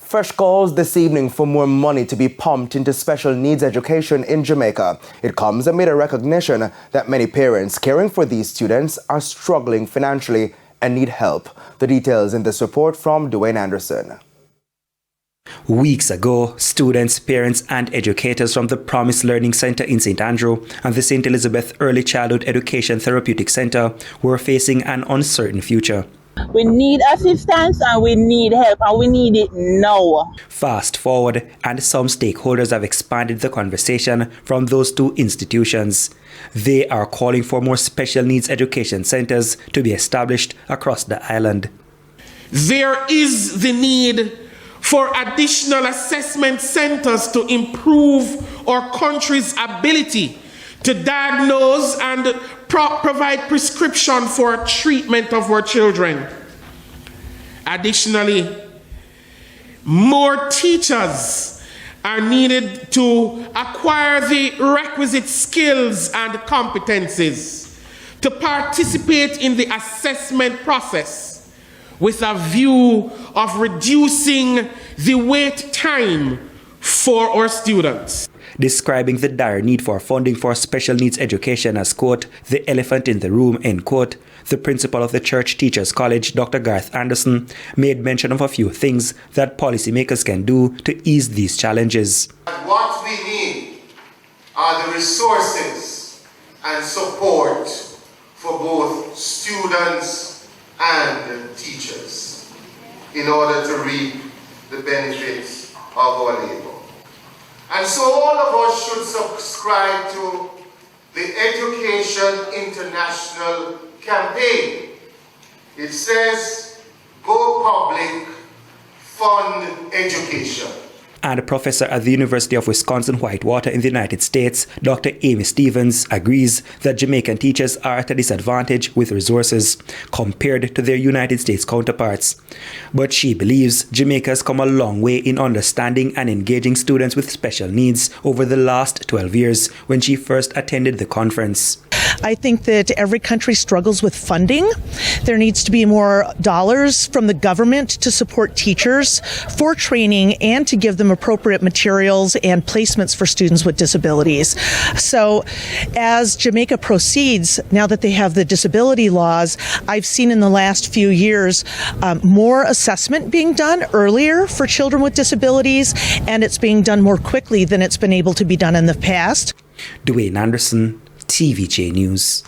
Fresh calls this evening for more money to be pumped into special needs education in Jamaica. It comes amid a recognition that many parents caring for these students are struggling financially and need help. The details in this report from Dwayne Anderson. Weeks ago, students, parents and educators from the Promise Learning Center in St. Andrew and the St. Elizabeth Early Childhood Education Therapeutic Center were facing an uncertain future. We need assistance and we need help and we need it now. Fast forward, and some stakeholders have expanded the conversation from those two institutions. They are calling for more special needs education centers to be established across the island. There is the need for additional assessment centers to improve our country's ability to diagnose and provide prescription for treatment of our children. Additionally, more teachers are needed to acquire the requisite skills and competencies to participate in the assessment process with a view of reducing the wait time for our students. Describing the dire need for funding for special needs education as, quote, the elephant in the room, end quote, the principal of the Church Teachers College, Dr. Garth Anderson, made mention of a few things that policymakers can do to ease these challenges. What we need are the resources and support for both students and teachers in order to reap the benefits of our labor. And so all of us should subscribe to the Education International campaign. It says, go public, fund education. And a professor at the University of Wisconsin-Whitewater in the United States, Dr. Amy Stevens, agrees that Jamaican teachers are at a disadvantage with resources compared to their United States counterparts. But she believes Jamaica has come a long way in understanding and engaging students with special needs over the last 12 years when she first attended the conference. I think that every country struggles with funding. There needs to be more dollars from the government to support teachers for training and to give them appropriate materials and placements for students with disabilities. So as Jamaica proceeds, now that they have the disability laws, I've seen in the last few years more assessment being done earlier for children with disabilities, and it's being done more quickly than it's been able to be done in the past. Dwayne Anderson, TVJ News.